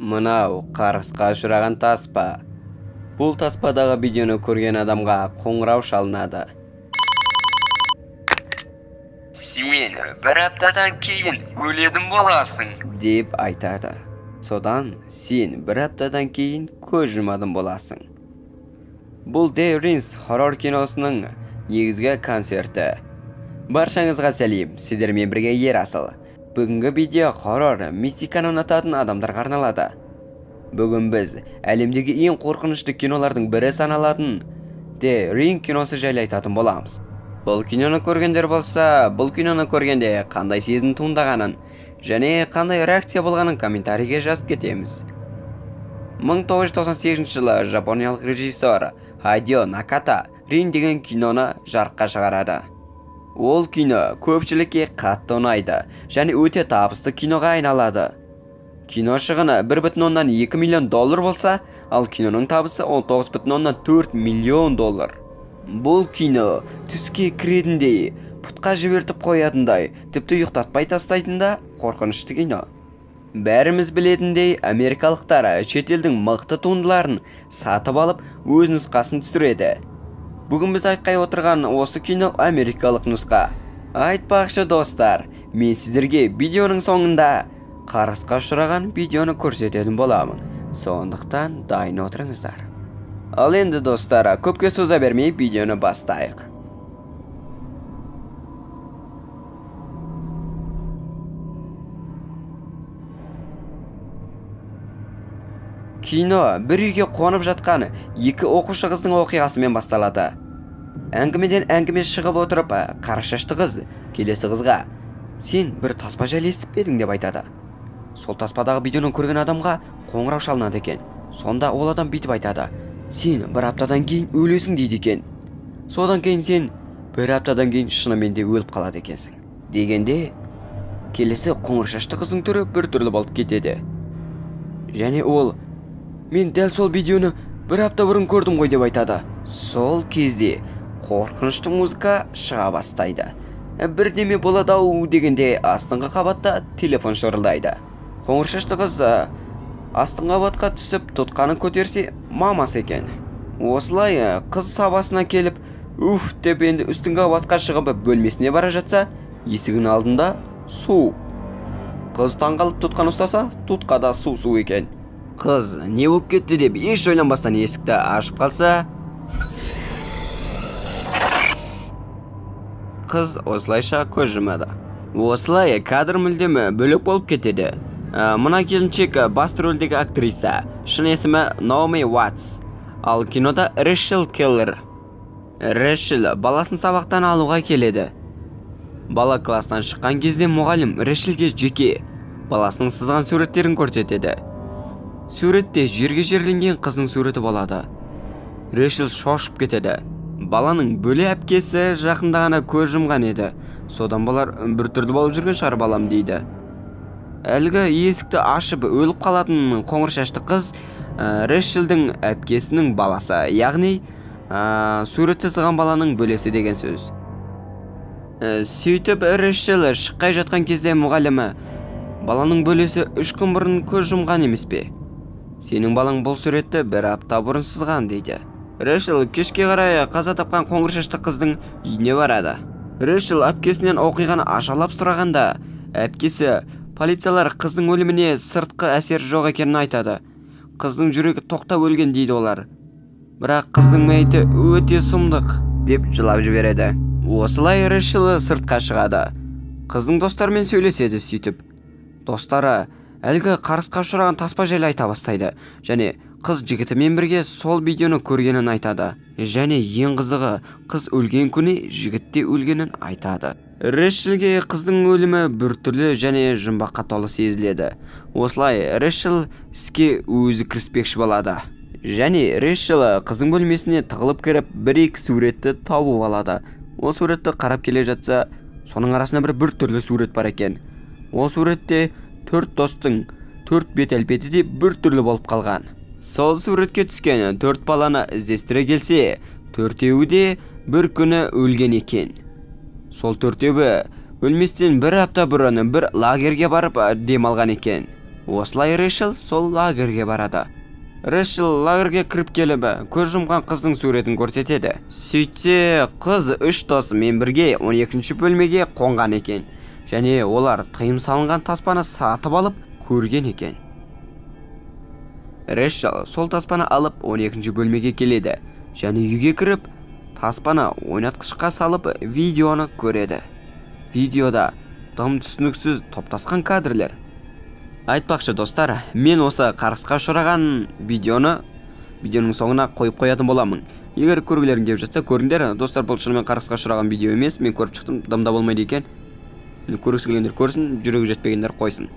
Мынау қарғысқа ұшыраған таспа. Бұл таспадағы видеоны көрген адамға қоңырау шалынады. Сен бір аптадан кейін өлетін боласың деп айтады. Содан сен бір аптадан кейін көз жұматын боласың. Бұл The Rings хоррор киносының негізгі концерті. Баршаңызға сәлем, сіздермен бірге Ерасыл. Бүгінгі видео хоррор мистиканы ұнататын адамдарға арналады. Бүгін біз әлемдегі ең қорқынышты кинолардың бірі саналатын The Ring киносы жайлы айтатын боламыз. Бұл киноны көргендер болса, бұл киноны көргенде қандай сезім туындағанын және қандай реакция болғанын комментарийге жазып кетеміз. 1998 жылы жапониялық режиссер Хайдео Наката Ring деген киноны жарыққа шығарады. Ол кино көпшілікке қатты ұнайды және өте табысты киноға айналады. Кино шығыны 1,2 миллион доллар болса, ал киноның табысы 19,4 миллион доллар. Бұл кино түске кіретіндей, пұтқа жібертіп қоятындай, тіпті ұйықтатпай тастайтында қорқынышты кино. Бәріміз білетіндей, америкалықтар шетелдің мықты туындыларын сатып алып, өз нұсқасын түсіреді. Бүгін біз айтқай отырған осы кино америкалық нұсқа. Айтпақшы достар, мен сіздерге видеоның соңында қарғысқа ұшыраған видеоны көрсететін боламын. Сондықтан дайын отырыңыздар. Ал енді достар, көпке соза бермей видеоны бастайық. Кино бір үйге қонып жатқан екі оқушы қыздың оқиғасымен басталады. Әңгімеден әңгіме шығып отырып, қара шашты қыз келесі қызға: "Сен бір таспа жайлы естіп пе едің?" деп айтады. Сол таспадағы видеоны көрген адамға қоңырау шалынады екен. Сонда ол адам бүйтіп айтады: "Сен бір аптадан кейін өлесің" дейді екен. Содан кейін сен бір аптадан кейін шынымен де өліп қалады екенсің. Дегенде келесі қоңыр шашты қыздың түрі бір түрлі болып кетеді. Және ол: "Мен дәл сол видеоны бір апта бұрын көрдім ғой" деп айтады. Сол кезде қорқынышты музыка шыға бастайды. Бірдеме болады-ау дегенде астыңғы қабатта телефон шырылдайды. Қоңыр шашты қыз астыңғы қабатқа түсіп тұтқаны көтерсе мамасы екен. Осылай қыз сабасына келіп уф деп енді үстіңгі қабатқа шығып бөлмесіне бара жатса, есігінің алдында су. Қыз таңғалып тұтқаны ұстаса, тұтқада су екен. Қыз не болып кетті деп еш ойланбастан есікті ашып қалса, қыз осылайша көз жұмады. Осылай кадр мүлдем бөлек болып кетеді. Мына келіншек басты рөлдегі актриса, шын есімі Наоми Уотс, ал кинода Рэшел Келлер. Рэшел баласын сабақтан алуға келеді. Бала класстан шыққан кезде мұғалім Рэшелге жеке баласының сызған суреттерін көрсетеді. Суретте жерге жерленген қыздың суреті болады. Рэшел шошып кетеді. Баланың бөле әпкесі жақында ғана көз жұмған еді. Содан болар бір түрді болып жүрген шығар балам дейді. Әлгі есікті ашып өліп қалатын қоңыр шашты қыз Рэшелдің әпкесінің баласы, яғни суретті сызған баланың бөлесі деген сөз. Сөйтіп Рэшел шыққай жатқан кезде мұғалімі: "Баланың бөлесі 3 күн бұрын көз жұмған емес пе? Сенің балаң бұл суретті бір апта бұрын сызған" дейді. Рэшел кешке қарай қаза тапқан қоңыр шашты қыздың үйіне барады. Рэшел әпкесінен оқиғаны ашалап сұрағанда, әпкесі полициялар қыздың өліміне сыртқы әсер жоқ екенін айтады. Қыздың жүрегі тоқтап өлген дейді олар. Бірақ қыздың мәйіті өте сұмдық деп жылап жібереді. Осылай Рэшел сыртқа шығады. Қыздың достарымен сөйлеседі. Сөйтіп достары әлгі қарғысқа ұшыраған таспа жайлы айта бастайды және қыз жігітімен бірге сол видеоны көргенін айтады. Және ең қызығы, қыз өлген күні жігіт те өлгенін айтады. Рэшелге қыздың өлімі біртүрлі және жұмбаққа толы сезіледі. Осылай Рэшел іске өзі кіріспекші болады. Және Рэшел қыздың бөлмесіне тығылып кіріп бір-екі суретті тауып алады. Ол суретті қарап келе жатса, соның арасында бір түрлі сурет бар екен. Ол суретте 4 достың 4 бет әлпеті де бір түрлі болып қалған. Сол суретке түскен 4 баланы іздестіре келсе, 4-еуі де бір күні өлген екен. Сол 4-еуі өлместен бір апта бұрын бір лагерге барып демалған екен. Осылай Рэйчел сол лагерге барады. Рэйчел лагерге кіріп келіп, көз жұмған қыздың суретін көрсетеді. Сөйтсе, қыз 3 досымен бірге 12-ші бөлмеге қонған екен. Және олар тыйым салынған таспаны сатып алып көрген екен. Рэйчел сол таспаны алып 12-ші бөлмеге келеді. Және үйге кіріп, таспаны ойнатқышқа салып видеоны көреді. Видеода тым түсініксіз топтасқан кадрлер. Айтпақшы достар, мен осы қарғысқа ұшыраған видеоның соңына қойып қоятын боламын. Егер көргілерің келіп жатса көріңдер. Достар, бұл шынымен қарғысқа ұшыраған видео емес, мен көріп шықтым, дымда болмайды екен. Көргісі келгендер көрсін, жүрегі жетпегендер қойсын.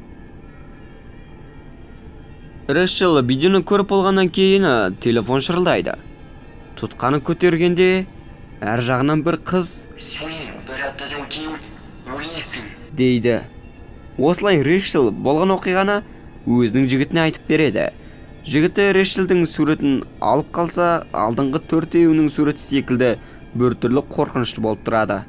Рэйчел видеоны көріп болғаннан кейін телефон шырылдайды. Тұтқаны көтергенде әр жағынан бір қыз Сен бір аптадан кейін өлесің дейді. Осылай Рэйчел болған оқиғаны өзінің жігітіне айтып береді. Жігіті Рэйчелдің суретін алып қалса, алдыңғы 4-еуінің суреті секілді біртүрлі қорқынышты болып тұрады.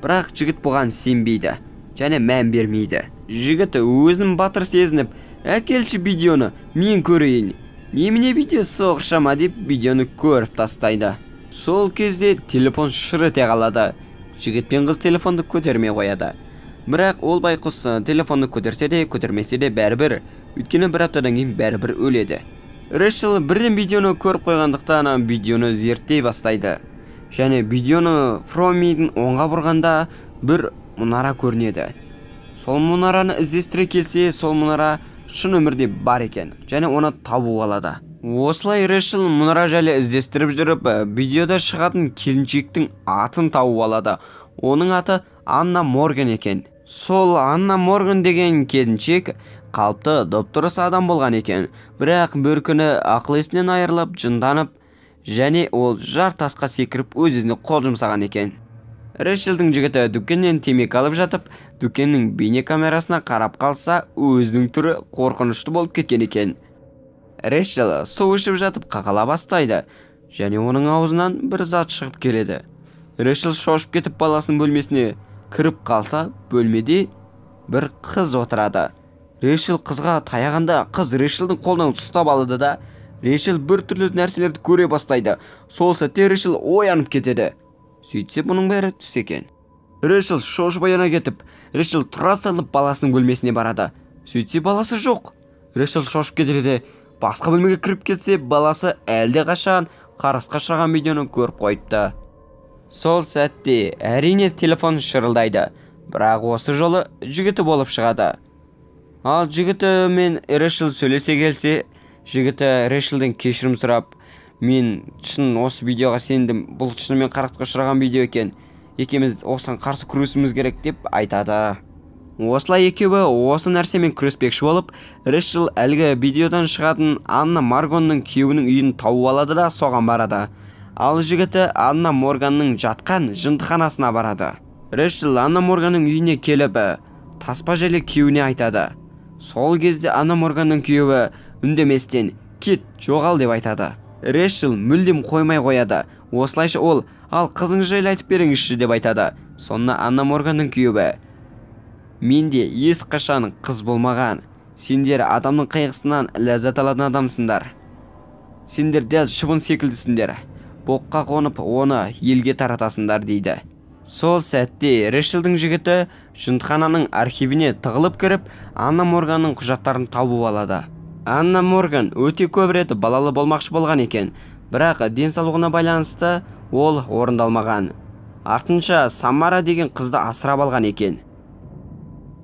Бірақ жігіт бұған сенбейді және мән бермейді. Жігіт өзін батыр сезініп, әкелші видеоны, мен көрейін. Немене видео соғышама деп видеоны көріп тастайды. Сол кезде телефон шыр ете қалады. Жігіт пен қыз телефонды көтермей қояды. Бірақ ол байқұс телефонды көтерсе де, көтермесе де бәрібір, өйткені бір аптадан кейін бәрібір өледі. Рэйчел бірден видеоны көріп қойғандықтан видеоны зерттей бастайды. Және видеоны фромидің оңға бұрғанда бір мұнара көрінеді. Сол мұнараны іздестіре келсе, сол мұнара шын өмірде бар екен, және оны табу алады. Осылай Рэйчел мұнара жайлы іздестіріп жүріп, видеода шығатын келіншектің атын тауып алады. Оның аты Анна Морган екен. Сол Анна Морган деген келіншек қалыпты дұп-дұрыс адам болған екен. Бірақ бір күні ақыл есінен айырылып, жынданып, және ол жар тасқа секіріп өз-өзіне қол жұмсаған екен. Рэйчелдің жігіті дүкеннен темекі алып жатып, дүкеннің бейне камерасына қарап қалса, өзінің түрі қорқынышты болып кеткен екен. Рэйчел су ішіп жатып қақала бастайды, және оның аузынан бір зат шығып келеді. Рэйчел шошып кетіп баласының бөлмесіне кіріп қалса, бөлмеде бір қыз отырады. Рэйчел қызға таяғанда, қыз Рэйчелдің қолынан ұстап алады да, Рэйчел бір түрлі нәрселерді көре бастайды. Сол сәтте Рэйчел оянып кетеді. Сөйтсе, бұның бәрі түс екен. Рэйчел шошып ояна кетіп, Рэйчел тұра салып баласының бөлмесіне барады. Сөйтсе, баласы жоқ. Рэйчел шошып кетеді. Басқа бөлмеге кіріп кетсе, баласы әлде қашан қарғысқа ұшыраған видеоны көріп қойыпты. Сол сәтте әрине телефон шырылдайды. Бірақ осы жолы жігіті болып шығады. Ал жігіті мен Рэйчел сөйлесе келсе, жігіті Рэйчелден кешірім сұрап, мен шын осы видеоға сендім, бұл шынымен қарғысқа ұшыраған видео екен, екеуміз осыған қарсы күресуіміз керек деп айтады. Осылай екеуі осы нәрсемен күреспекші болып, Рэйчел әлгі видеодан шығатын Анна Морганның күйеуінің үйін тауып алады да соған барады. Ал жігіті Анна Морганның жатқан жындыханасына барады. Рэйчел Анна Морганның үйіне келіп, таспа жайлы күйеуіне айтады. Сол кезде Анна Морганның күйеуі үндеместен кет, жоғал деп айтады. Рэйчел мүлдем қоймай қояды. Осылайша ол, ал қызың жайлы айтып беріңізші деп айтады. Сонда Анна Морганның күйеуі, менде ешқашан қыз болмаған. Сендер адамның қайғысынан ләззат алатын адамсыңдар. Сендер дәл шыбын секілдісіңдер. Боққа қонып, оны елге таратасыңдар дейді. Сол сәтте Рэйчелдің жігіті жындыхананың архивіне тығылып кіріп, Анна Морганның құжаттарын тауып алады. Анна Морган өте көп рет балалы болмақшы болған екен, бірақ денсаулығына байланысты ол орындалмаған. Артынша Самара деген қызды асырап алған екен.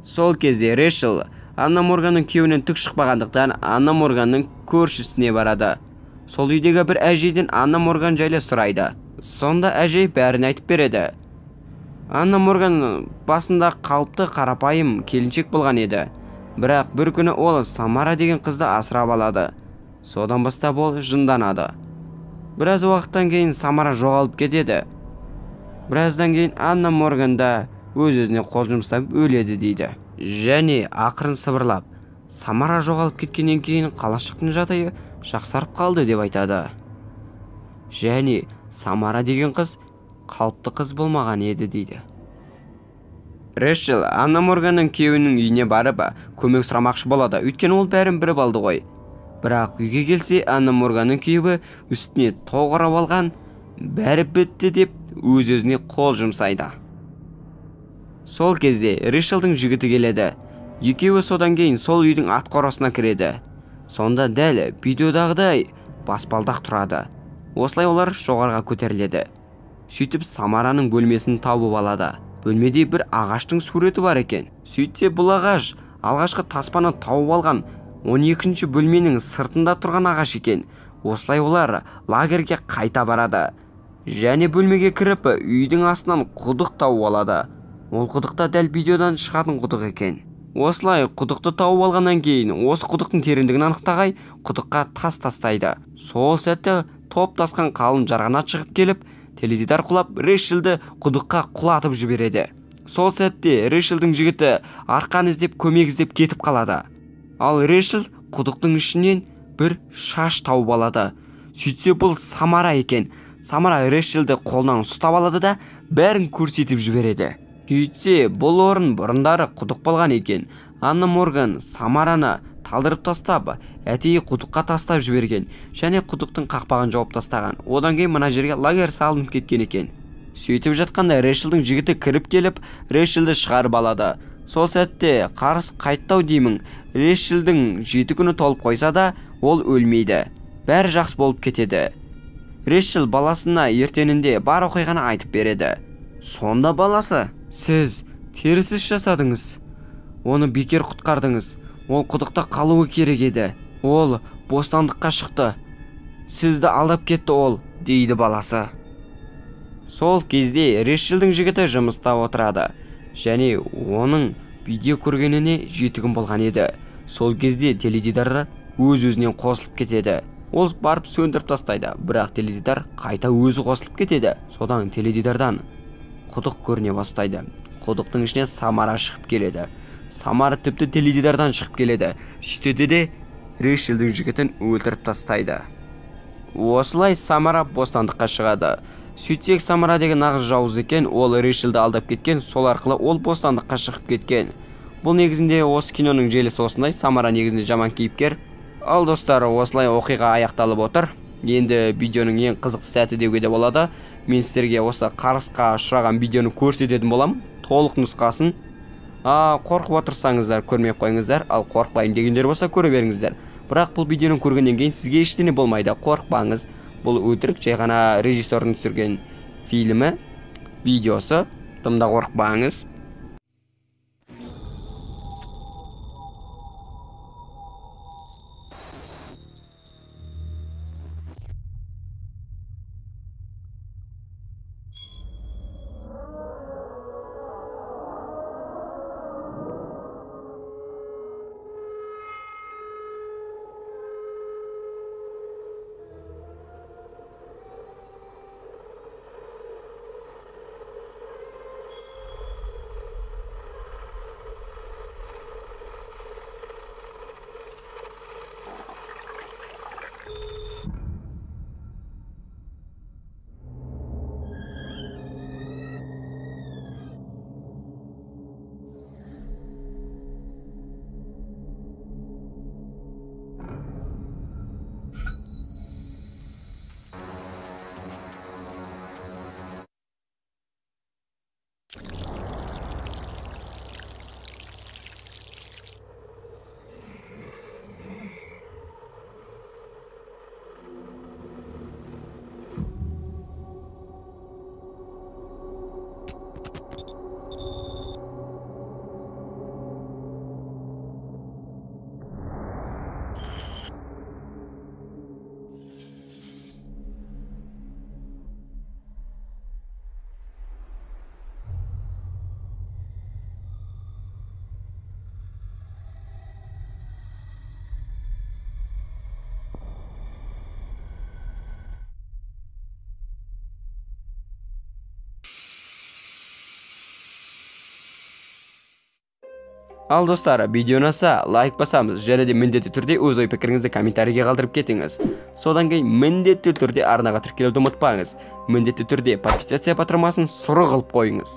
Сол кезде Рэйчел Анна Морганның күйеуінен түк шықпағандықтан Анна Морганның көршісіне барады. Сол үйдегі бір әжейден Анна Морган жайлы сұрайды. Сонда әжей бәрін айтып береді. Анна Морган басында қалыпты қарапайым келіншек болған еді. Бірақ бір күні ол Самара деген қызды асырап алады. Содан бастап ол жынданады. Біраз уақыттан кейін Самара жоғалып кетеді. Біраздан кейін Анна Морган да өз-өзіне қол жұмсап өледі дейді. Және ақырын сыбырлап, Самара жоғалып кеткеннен кейін қалашықтың жағдайы жақсарып қалды деп айтады. Және Самара деген қыз қалыпты қыз болмаған еді дейді. Рэшел Анна Морганның күйеуінің үйіне барып көмек сұрамақшы болады, өйткені ол бәрін біліп алды ғой. Бірақ үйге келсе, Анна Морганның күйеуі үстіне тоғырап алған, бәрі бітті деп өз-өзіне қол жұмсайды. Сол кезде Рэшелдің жігіті келеді. Екеуі содан кейін сол үйдің ат қорасына кіреді. Сонда дәл видеодағыдай баспалдақ тұрады. Осылай олар жоғарға көтеріледі. Сөйтіп Самараның бөлмесін тауып алады. Бөлмеде бір ағаштың суреті бар екен. Сөйтсе бұл ағаш алғашқы таспаны тауып алған 12-ші бөлменің сыртында тұрған ағаш екен. Осылай олар лагерге қайта барады. Және бөлмеге кіріп, үйдің астынан құдық тауып алады. Ол құдықта дәл видеодан шығатын құдық екен. Осылай құдықты тауып алғаннан кейін, осы құдықтың тереңдігін анықтағай, құдыққа тас тастайды. Сол сәтте топ тасқан қалың жарғанат шығып келіп, теледидар құлап, Рэшелді құдыққа құлатып жібереді. Сол сәтте Рэшелдің жігіті арқан іздеп, көмек іздеп кетіп қалады. Ал Рэшел құдықтың ішінен бір шаш тауып алады. Сөйтсе бұл Самара екен. Самара Рэшелді қолынан ұстап алады да бәрін көрсетіп жібереді. Сөйтсе бұл орын бұрындары құдық болған екен. Анна Морган Самараны талдырып тастап, әтейі құдыққа тастап жіберген, және құдықтың қақпағын жауып тастаған. Одан кейін мына жерге лагер салынып кеткен екен. Сөйтіп жатқанда Рэшелдің жігіті кіріп келіп, Рэшелді шығарып алады. Сол сәтте қарыс қайттау деймін. Рэшелдің 7 күні толып қойса да, ол өлмейді. Бәрі жақсы болып кетеді. Рэшел баласына ертеңінде бар оқиғаны айтып береді. Сонда баласы: "Сіз теріс іс жасадыңыз. Оны бекер құтқардыңыз. Ол құдықта қалуы керек еді. Ол бостандыққа шықты. Сізді алдап кетті ол", дейді баласы. Сол кезде Рэшелдің жігіті жұмыста отырады. Және оның видео көргеніне 7 күн болған еді. Сол кезде теледидары өз-өзінен қосылып кетеді. Ол барып сөндіріп тастайды, бірақ теледидар қайта өзі қосылып кетеді. Содан теледидардан құдық көріне бастайды. Құдықтың ішіне Самара шығып келеді. Самара тіпті теледидардан шығып келеді. Сөйтеді де Рэшелдің жігітін өлтіріп тастайды. Осылай Самара бостандыққа шығады. Сөйтсек, Самара деген нағыз жауыз екен, ол Рэшелді алдап кеткен, сол арқылы ол бостандыққа шығып кеткен. Бұл негізінде осы киноның желісі осындай, Самара негізінде жаман кейіпкер. Ал достар, осылай оқиға аяқталып отыр. Енді видеоның ең қызықты сәті деуге де болады. Мен сіздерге осы қарысқа ұшыраған видеоны көрсететін болам, толық нұсқасын. Қорқып отырсаңыздар көрмей қойыңыздар, ал қорықпайын дегендер болса көре беріңіздер. Бірақ бұл видеоны көргеннен кейін сізге ештеңе болмайды, қорықпаңыз. Бұл өтірік, жай ғана режиссердің түсірген фильмі, видеосы, тымда қорықпаңыз. Ал достар, видео ұнаса лайк басамыз, және де міндетті түрде өз ой пікіріңізді комментарийге қалдырып кетіңіз. Содан кейін міндетті түрде арнаға тіркелуді ұмытпаңыз. Міндетті түрде подписация батырмасын сұры қылып қойыңыз.